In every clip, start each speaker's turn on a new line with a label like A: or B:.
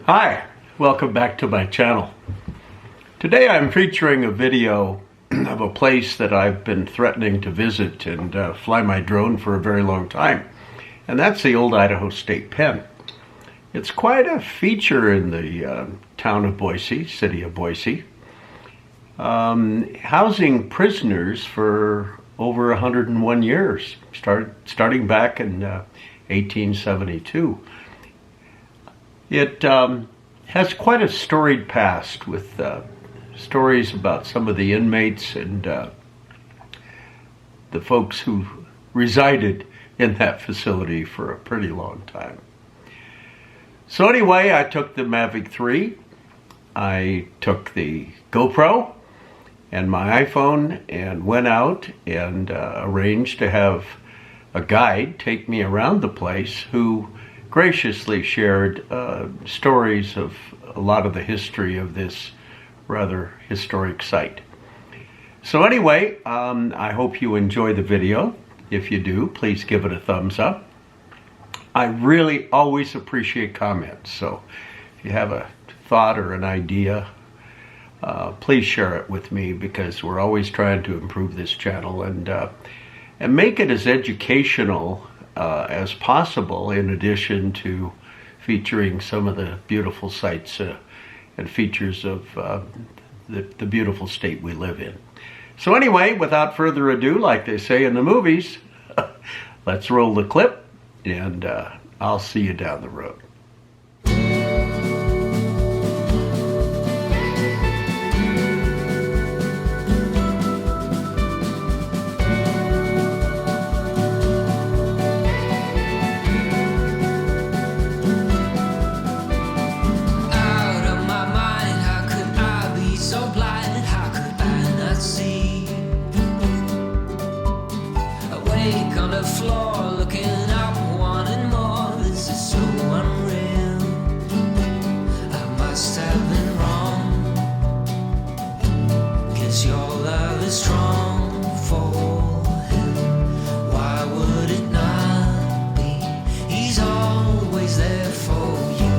A: Hi, welcome back to my channel. Today I'm featuring a video of a place that I've been threatening to visit and fly my drone for a very long time, and that's the old Idaho State Pen. It's quite a feature in the town of Boise, city of Boise, housing prisoners for over 101 years, starting back in 1872. It has quite a storied past with stories about some of the inmates and the folks who resided in that facility for a pretty long time. So anyway, I took the Mavic 3, I took the GoPro and my iPhone and went out and arranged to have a guide take me around the place who graciously shared stories of a lot of the history of this rather historic site. So anyway, I hope you enjoy the video. If you do, please give it a thumbs up. I really always appreciate comments, so if you have a thought or an idea, please share it with me, because we're always trying to improve this channel and make it as educational as possible, in addition to featuring some of the beautiful sights and features of the beautiful state we live in. So anyway, without further ado, like they say in the movies, let's roll the clip, and I'll see you down the road.
B: On the floor, looking up, wanting more. This is so unreal. I must have been wrong, 'cause your love is strong for him. Why would it not be? He's always there for you.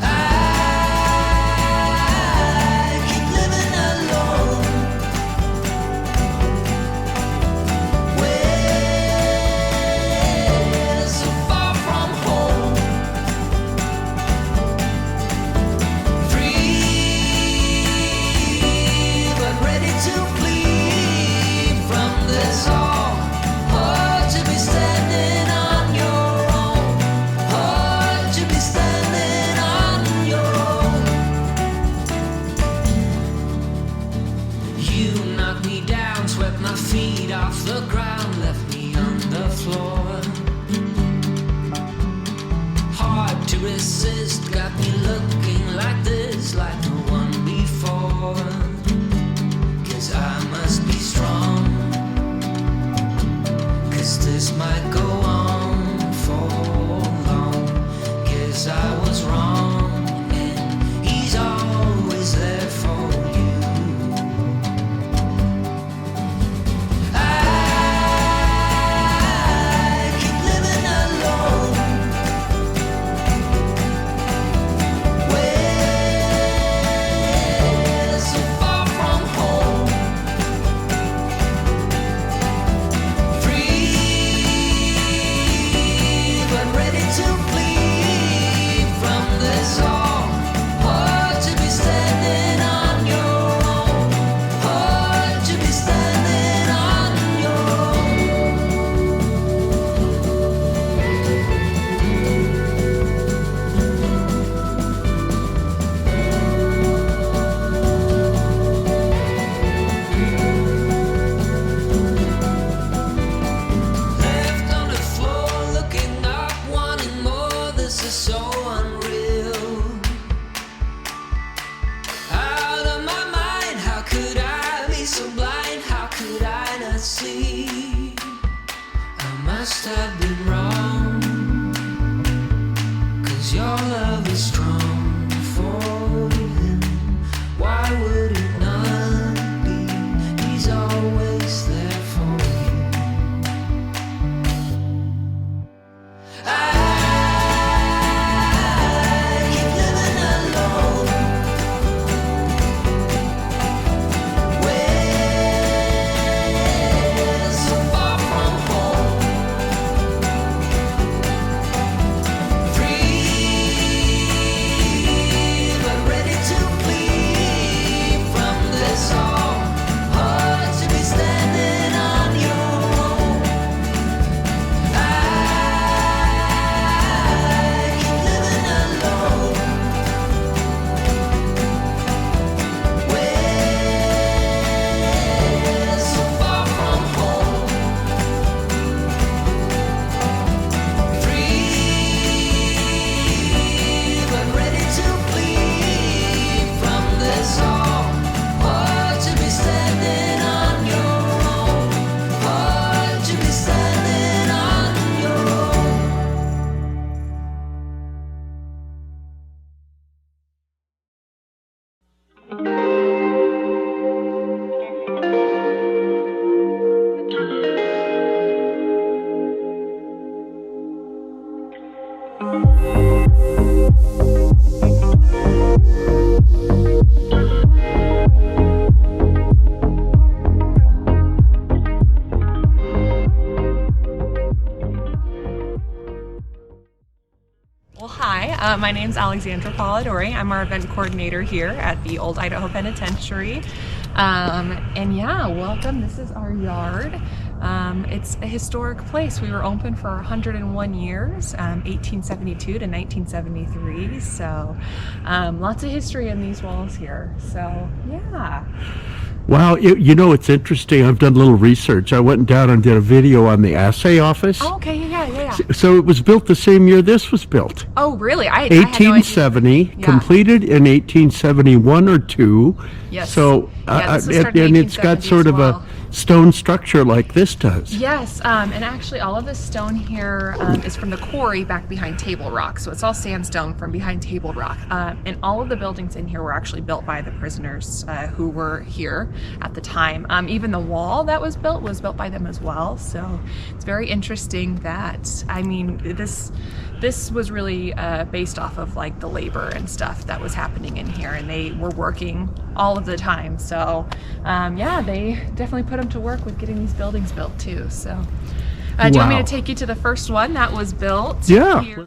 B: I keep living alone, my feet off the ground, left me on the floor. Hard to resist, got me looking like this, like no one before. 'Cause I must be strong, 'cause this might go on for long. 'Cause I was wrong, and he's always there for you.
C: Well, hi, my name's Alexandra Polidori. I'm our event coordinator here at the Old Idaho Penitentiary. And yeah, welcome. This is our yard. It's a historic place. We were open for 101 years, 1872 to 1973. So lots of history in these walls here. So yeah.
A: Wow, you know, it's interesting. I've done a little research. I went down and did a video on the assay office.
C: Oh, okay, yeah.
A: So it was built the same year this was built.
C: Oh, really? I had no idea.
A: 1870,
C: Yeah.
A: completed in 1871 or 2.
C: Yes.
A: So,
C: Yeah, this was started in
A: and it's got
C: 1870
A: sort
C: as
A: of
C: well.
A: a stone structure like this does.
C: Yes, and actually all of this stone here is from the quarry back behind Table Rock. So it's all sandstone from behind Table Rock. And all of the buildings in here were actually built by the prisoners who were here at the time. Even the wall that was built by them as well. So it's very interesting that, I mean, this was really based off of like the labor and stuff that was happening in here, and they were working all of the time. So yeah, they definitely put them to work with getting these buildings built too. So do you want me
A: Wow.
C: to take you to the first one that was built?
A: Yeah.
C: Here?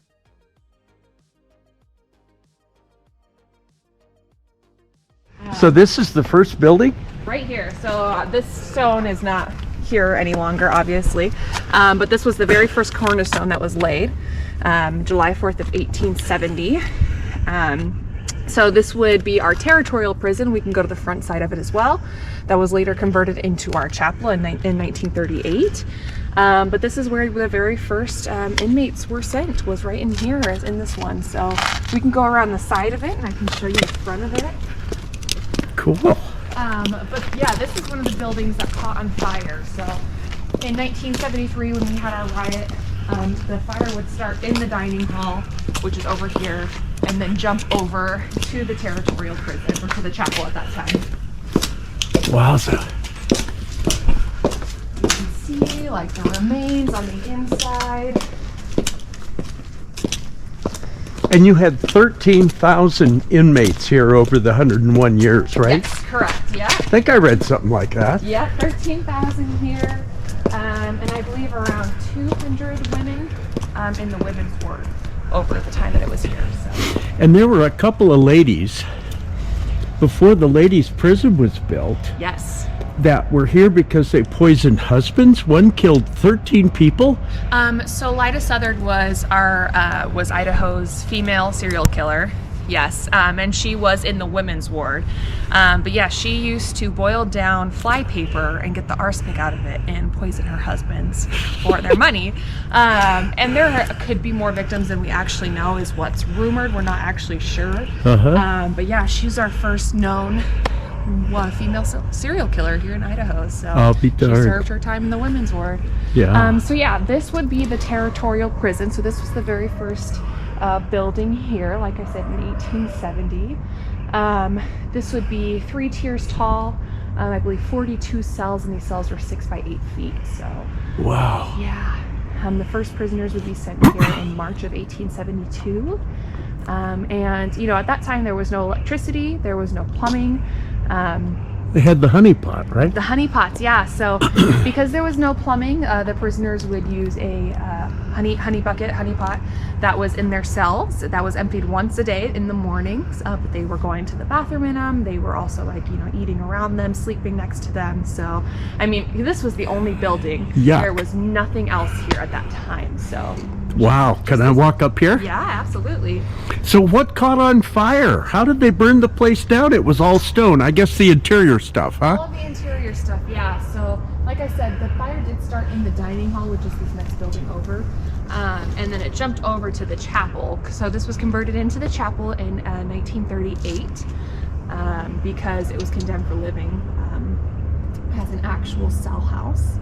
A: So this is the first building?
C: Right here. So this stone is not here any longer, obviously, but this was the very first cornerstone that was laid, July 4th of 1870. So this would be our territorial prison. We can go to the front side of it as well. That was later converted into our chapel in 1938. But this is where the very first inmates were sent, was right in here, as in this one. So we can go around the side of it and I can show you the front of it.
A: Cool.
C: But yeah, this is one of the buildings that caught on fire. So in 1973, when we had our riot, the fire would start in the dining hall, which is over here, and then jump over to the territorial prison, or to the chapel at that time.
A: Wowza.
C: You can see like the remains on the inside.
A: And you had 13,000 inmates here over the 101 years, right?
C: Yes, correct, yeah.
A: I think I read something like that.
C: Yeah, 13,000 here, and I believe around 200 women in the women's ward over the time that it was here. So.
A: And there were a couple of ladies before the ladies' prison was built
C: Yes.
A: that were here because they poisoned husbands. One killed 13 people.
C: So Lida Southard was was Idaho's female serial killer. Yes, and she was in the women's ward. But yeah, she used to boil down fly paper and get the arsenic out of it and poison her husbands for their money. And there could be more victims than we actually know, is what's rumored. We're not actually sure. But yeah, she's our first known female serial killer here in Idaho. So
A: I'll be
C: she
A: darned.
C: served her time in the women's ward.
A: Yeah.
C: So yeah, this would be the territorial prison. So this was the very first building here, like I said, in 1870. This would be 3 tiers tall, I believe 42 cells, and these cells were 6 by 8 feet. So
A: Wow.
C: yeah, the first prisoners would be sent here in March of 1872. And you know, at that time there was no electricity, there was no plumbing.
A: They had the honey pot, right?
C: The honey pots, yeah. So because there was no plumbing, the prisoners would use a honey pot that was in their cells. That was emptied once a day in the mornings. But they were going to the bathroom in them. They were also, like, you know, eating around them, sleeping next to them. So I mean, this was the only building.
A: Yuck.
C: There was nothing else here at that time. So
A: Wow. Can I walk up here?
C: yeah, absolutely.
A: So what caught on fire? How did they burn the place down? It was all stone. I guess the interior stuff,
C: All
A: huh?
C: of the interior stuff, yeah. So, like I said, the fire did start in the dining hall, which is this next building over, and then it jumped over to the chapel. So this was converted into the chapel in 1938 because it was condemned for living as an actual cell house.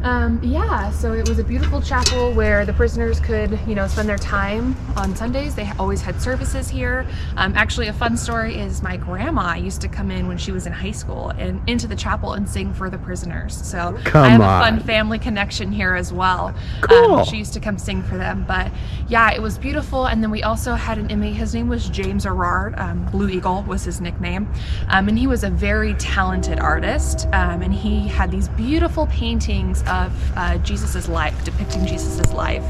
C: Yeah, so it was a beautiful chapel where the prisoners could, spend their time on Sundays. They always had services here. Actually, a fun story is my grandma used to come in when she was in high school and into the chapel and sing for the prisoners. So I have a fun family connection here as well.
A: Cool.
C: She used to come sing for them. But yeah, it was beautiful. And then we also had an inmate. His name was James Arard. Blue Eagle was his nickname. And he was a very talented artist. And he had these beautiful paintings of Jesus's life, depicting Jesus's life,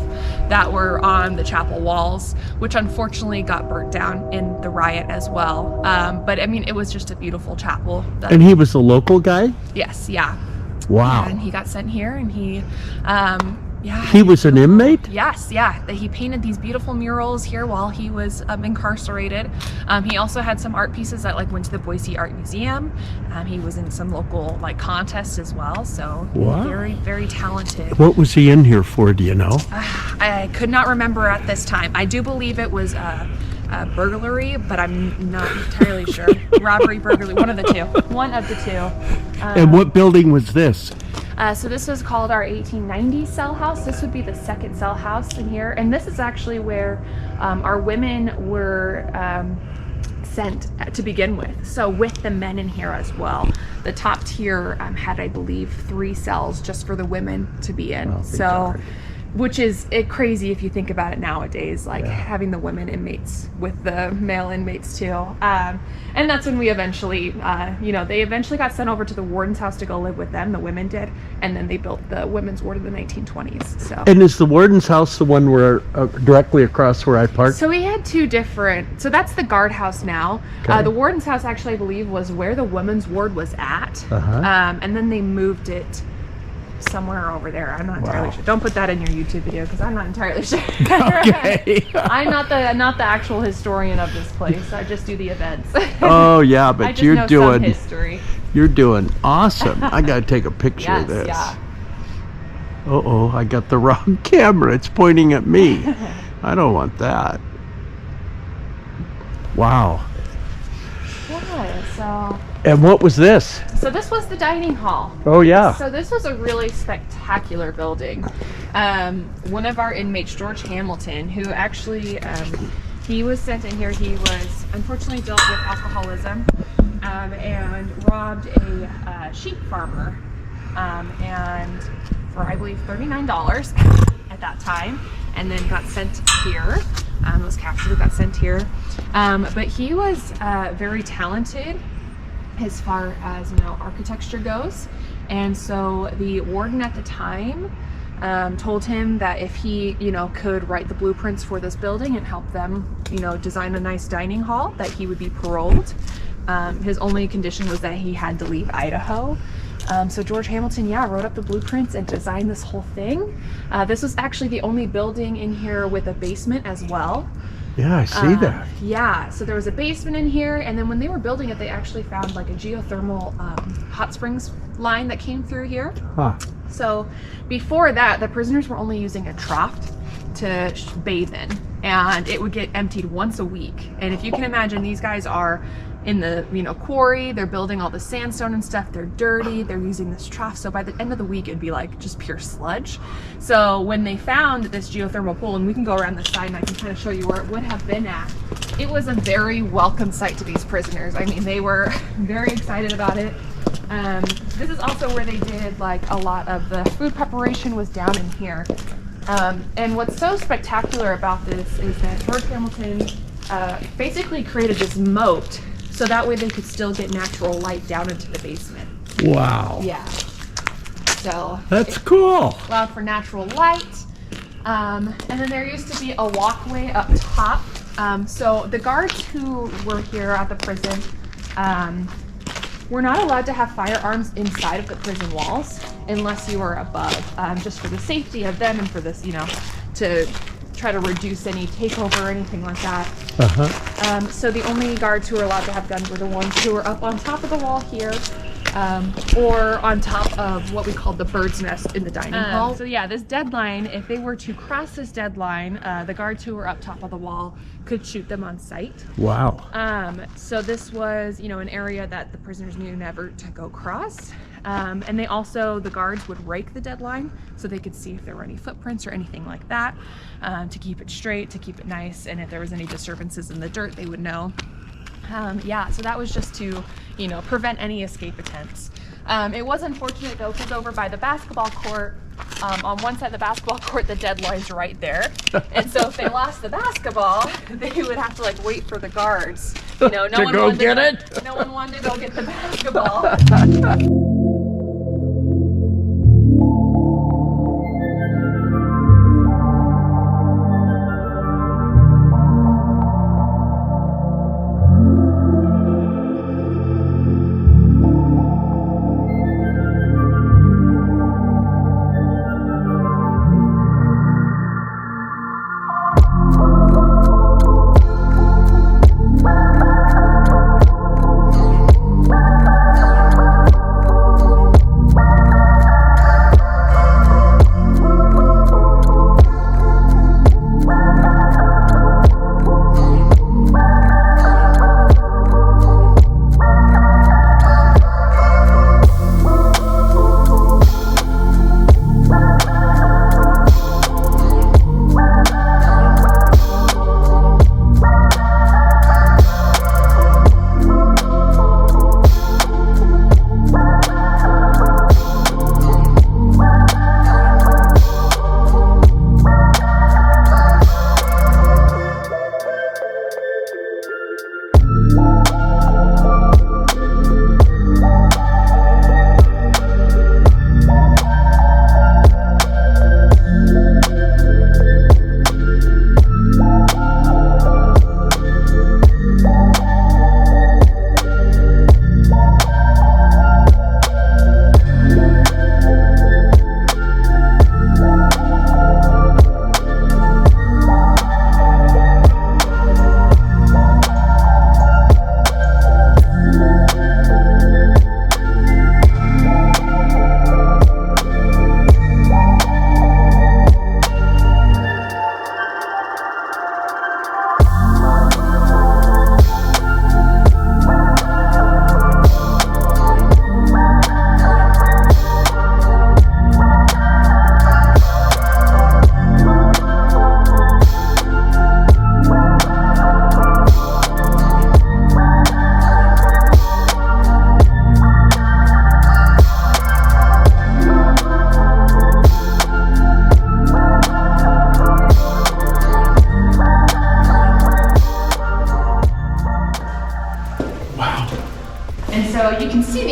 C: that were on the chapel walls, which unfortunately got burnt down in the riot as well. But I mean, it was just a beautiful chapel.
A: And he was a local guy?
C: Yes, yeah.
A: Wow.
C: Yeah, and he got sent here, and he
A: he was an inmate?
C: Yes, yeah. He painted these beautiful murals here while he was incarcerated. He also had some art pieces that went to the Boise Art Museum. He was in some local contests as well. So
A: wow.
C: Very, very talented.
A: What was he in here for? Do you know?
C: I could not remember at this time. I do believe it was burglary, but I'm not entirely sure. Robbery, burglary, one of the two. One of the two.
A: And what building was this?
C: So this was called our 1890 cell house. This would be the second cell house in here. And this is actually where our women were sent to begin with. So with the men in here as well. The top tier had, I believe, 3 cells just for the women to be in.
A: Oh,
C: so, which is crazy if you think about it nowadays, having the women inmates with the male inmates too. And that's when we eventually, they eventually got sent over to the warden's house to go live with them, the women did, and then they built the women's ward in the 1920s. So.
A: And is the warden's house the one where directly across where I parked?
C: So we had 2 different, so that's the guardhouse now.
A: Okay.
C: The warden's house actually, I believe, was where the women's ward was at. And then they moved it somewhere over there. I'm not entirely sure. Don't put that in your YouTube video because I'm not entirely sure.
A: Okay.
C: I'm not the actual historian of this place. I just do the events.
A: Oh yeah, but
C: I just know some history.
A: You're doing awesome. I gotta take a picture of this.
C: Yeah.
A: Uh-oh, I got the wrong camera. It's pointing at me. I don't want that. Wow.
C: Yeah, so.
A: And what was this?
C: So this was the dining hall.
A: Oh yeah.
C: So this was a really spectacular building. One of our inmates, George Hamilton, who actually, he was sent in here. He was unfortunately dealt with alcoholism and robbed a sheep farmer, and for I believe $39 at that time, and then got sent here. Was captured, got sent here. But he was very talented as far as architecture goes, and so the warden at the time told him that if he could write the blueprints for this building and help them design a nice dining hall, that he would be paroled. His only condition was that he had to leave Idaho. So George Hamilton, wrote up the blueprints and designed this whole thing. This was actually the only building in here with a basement as well.
A: Yeah, I see that.
C: Yeah, so there was a basement in here, and then when they were building it, they actually found a geothermal hot springs line that came through here.
A: Huh.
C: So before that, the prisoners were only using a trough to bathe in, and it would get emptied once a week. And if you can imagine, these guys are in the quarry, they're building all the sandstone and stuff, they're dirty, they're using this trough, so by the end of the week it'd be just pure sludge. So when they found this geothermal pool, and we can go around the side and I can kind of show you where it would have been at, it was a very welcome sight to these prisoners. I mean, they were very excited about it. This is also where they did a lot of the food preparation was down in here. And what's so spectacular about this is that George Hamilton basically created this moat so that way they could still get natural light down into the basement.
A: Wow.
C: Yeah. So
A: that's cool.
C: Allowed for natural light. And then there used to be a walkway up top. So the guards who were here at the prison were not allowed to have firearms inside of the prison walls unless you were above, just for the safety of them and for this, to try to reduce any takeover or anything like that. So the only guards who were allowed to have guns were the ones who were up on top of the wall here, or on top of what we called the bird's nest in the dining hall. So yeah, this deadline, if they were to cross this deadline, the guards who were up top of the wall could shoot them on sight.
A: Wow.
C: So this was, an area that the prisoners knew never to go cross. And they also, the guards would rake the dead line so they could see if there were any footprints or anything like that, to keep it straight, to keep it nice. And if there was any disturbances in the dirt, they would know. Yeah, so that was just to, prevent any escape attempts. It was unfortunate though, because over by the basketball court, on one side of the basketball court, the deadline's right there. And so if they lost the basketball, they would have to wait for the guards. No one
A: go
C: wanted
A: get it?
C: No one wanted to go get the basketball.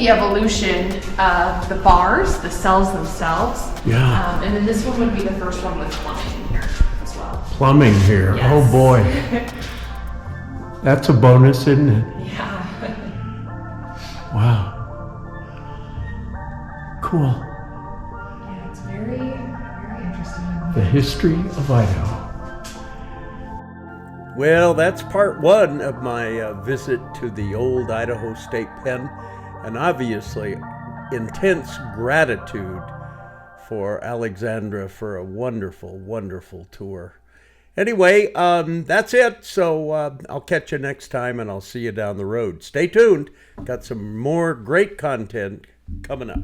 C: Evolution of the bars, the cells themselves.
A: Yeah.
C: And then this one would be the first one with plumbing in here as well.
A: Plumbing here.
C: Yes.
A: Oh boy. That's a bonus, isn't it?
C: Yeah.
A: Wow. Cool.
C: Yeah, it's very, very interesting.
A: The history of Idaho. Well, that's part one of my visit to the old Idaho State Pen. And obviously, intense gratitude for Alexandra for a wonderful, wonderful tour. Anyway, that's it. So I'll catch you next time, and I'll see you down the road. Stay tuned. Got some more great content coming up.